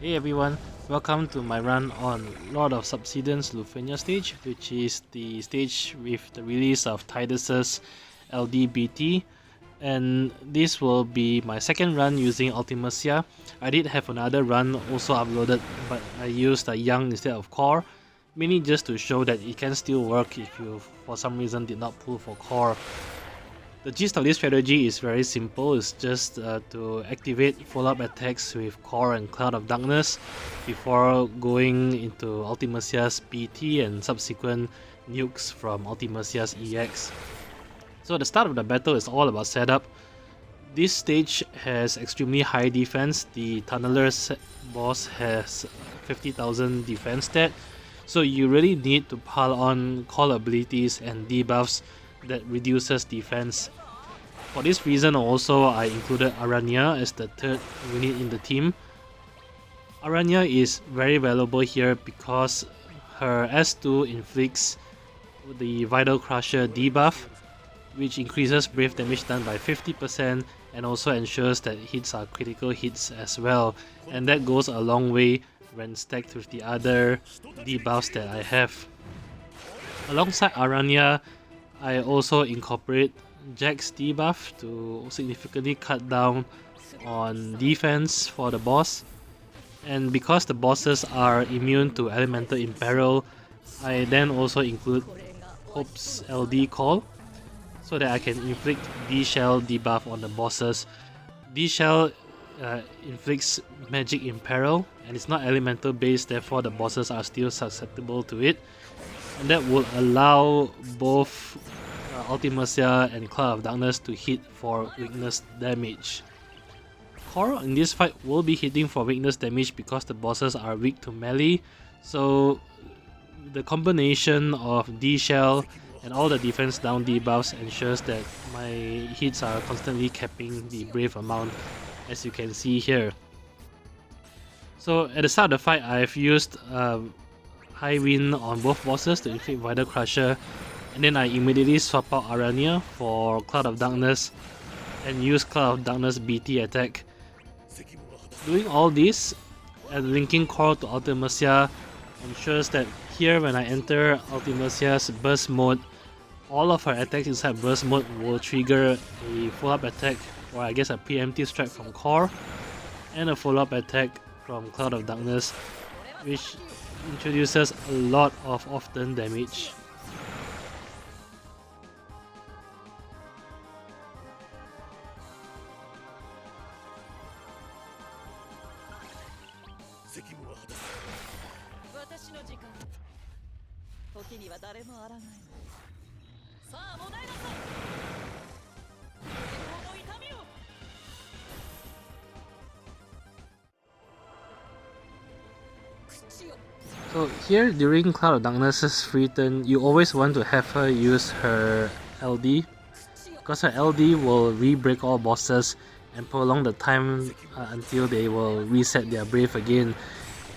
Hey everyone, welcome to my run on Lord of Subsidence Ultimecia stage, which is the stage with the release of Tidus's LD BT, and this will be my second run using Ultimecia. I did have another run also uploaded, but I used a Young instead of Core, mainly just to show that it can still work if you for some reason did not pull for Core. The gist of this strategy is very simple. It's just to activate follow-up attacks with Core and Cloud of Darkness before going into Ultimecia's BT and subsequent nukes from Ultimecia's EX. So the start of the battle is all about setup. This stage has extremely high defense. The Tunneler's boss has 50,000 defense stat, so you really need to pile on call abilities and debuffs that reduces defense. For this reason also, I included Aranea as the third unit in the team. Aranea is very valuable here because her S2 inflicts the Vitalcrusher debuff, which increases brave damage done by 50% and also ensures that hits are critical hits as well, and that goes a long way when stacked with the other debuffs that I have. Alongside Aranea, I also incorporate Jack's debuff to significantly cut down on defense for the boss, and because the bosses are immune to Elemental Imperil, I then also include Hope's LD call so that I can inflict Deshell debuff on the bosses. Deshell inflicts Magic Imperil and it's not elemental based, therefore the bosses are still susceptible to it, and that will allow both Ultimecia and Cloud of Darkness to hit for weakness damage. Core in this fight will be hitting for weakness damage because the bosses are weak to melee, so the combination of Deshell and all the defense down debuffs ensures that my hits are constantly capping the brave amount, as you can see here. So at the start of the fight, I've used Highwind on both bosses to inflict Vitalcrusher, and then I immediately swap out Aranea for Cloud of Darkness and use Cloud of Darkness BT attack. Doing all this and linking Core to Ultimecia ensures that here when I enter Ultimecia's burst mode, all of her attacks inside burst mode will trigger a follow-up attack, or I guess a preemptive strike from Core, and a follow-up attack from Cloud of Darkness, which introduces a lot of off-turn damage. So here during Cloud of Darkness's free turn, you always want to have her use her LD, because her LD will re-break all bosses and prolong the time until they will reset their brave again,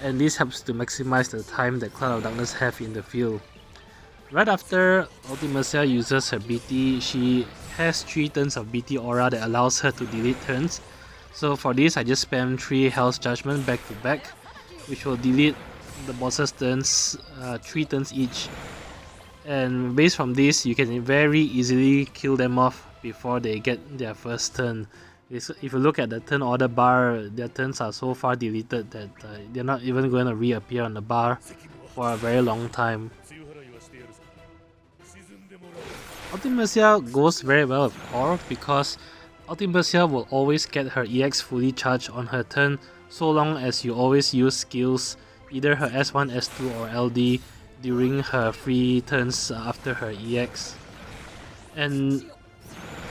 and this helps to maximize the time that Cloud of Darkness have in the field. Right after Ultimecia uses her BT, she has 3 turns of BT aura that allows her to delete turns. So for this, I just spam 3 Hell's Judgment back to back, which will delete the boss's turns 3 turns each, and based from this you can very easily kill them off before they get their first turn. If you look at the turn order bar, their turns are so far deleted that they're not even going to reappear on the bar for a very long time. Ultimecia goes very well with Core because Ultimecia will always get her EX fully charged on her turn, so long as you always use skills, either her S1, S2 or LD during her free turns after her EX. And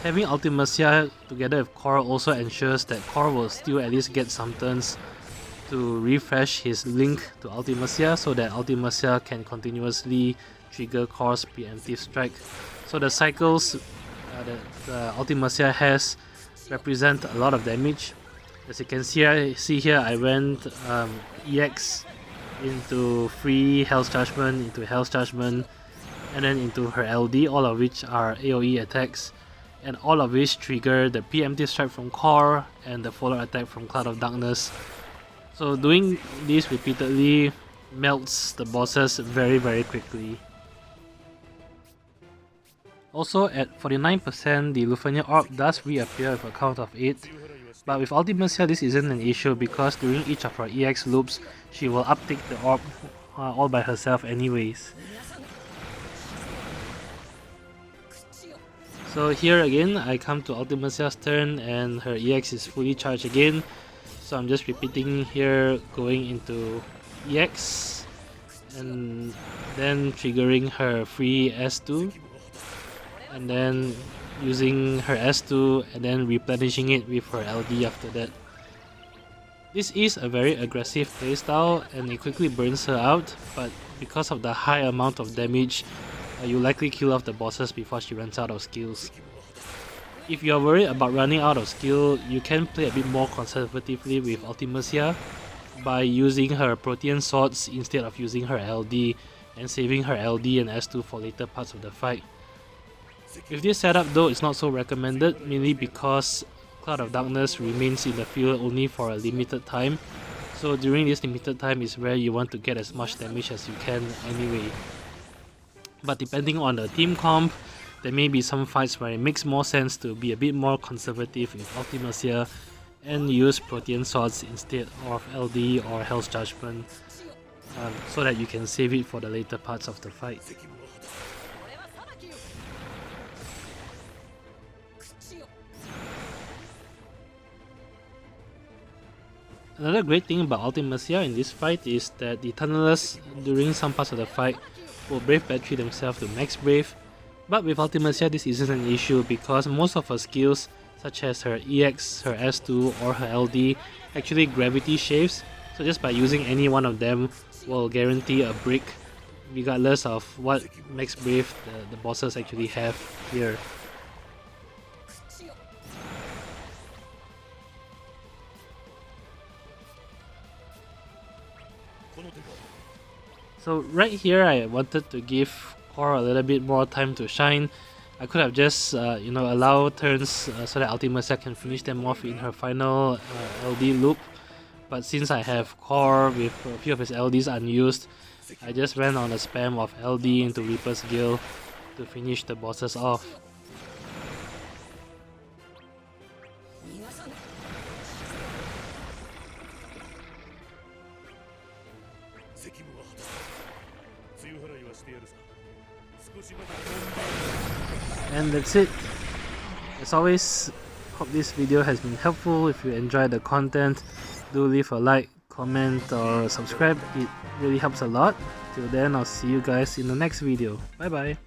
having Ultimecia together with Core also ensures that Core will still at least get some turns to refresh his link to Ultimecia so that Ultimecia can continuously trigger Core's preemptive strike. So the cycles that Ultimecia has represent a lot of damage. As you can see here, I went EX into free Hell's Judgment, into Hell's Judgment, and then into her LD, all of which are AoE attacks, and all of which trigger the preemptive strike from Core and the follow attack from Cloud of Darkness. So doing this repeatedly melts the bosses very quickly. Also at 49%, the Lufenia orb does reappear with a count of 8, but with Ultimecia this isn't an issue because during each of her EX loops, she will uptick the orb all by herself anyways. So here again, I come to Ultimecia's turn and her EX is fully charged again. So I'm just repeating here, going into EX and then triggering her free S2 and then using her S2 and then replenishing it with her LD after that. This is a very aggressive playstyle and it quickly burns her out, but because of the high amount of damage, you likely kill off the bosses before she runs out of skills. If you are worried about running out of skill, you can play a bit more conservatively with Ultimecia by using her Protean swords instead of using her LD and saving her LD and S2 for later parts of the fight. With this setup though, it's not so recommended, mainly because Cloud of Darkness remains in the field only for a limited time, so during this limited time is where you want to get as much damage as you can anyway. But depending on the team comp, there may be some fights where it makes more sense to be a bit more conservative with Ultimecia and use Protean Swords instead of LD or Hell's Judgment, so that you can save it for the later parts of the fight. Another great thing about Ultimecia in this fight is that the Tunnelers during some parts of the fight will Brave Battery themselves to max Brave, but with Ultimecia this isn't an issue because most of her skills such as her EX, her S2 or her LD actually gravity shaves, so just by using any one of them will guarantee a break regardless of what max Brave the bosses actually have here. So right here I wanted to give Cor a little bit more time to shine. I could have just allow turns so that Ultimecia can finish them off in her final LD loop, but since I have Cor with a few of his LDs unused, I just went on a spam of LD into Reaper's Gale to finish the bosses off. And that's it. As always, hope this video has been helpful. If you enjoyed the content, do leave a like, comment or subscribe. It really helps a lot. Till then, I'll see you guys in the next video. Bye bye.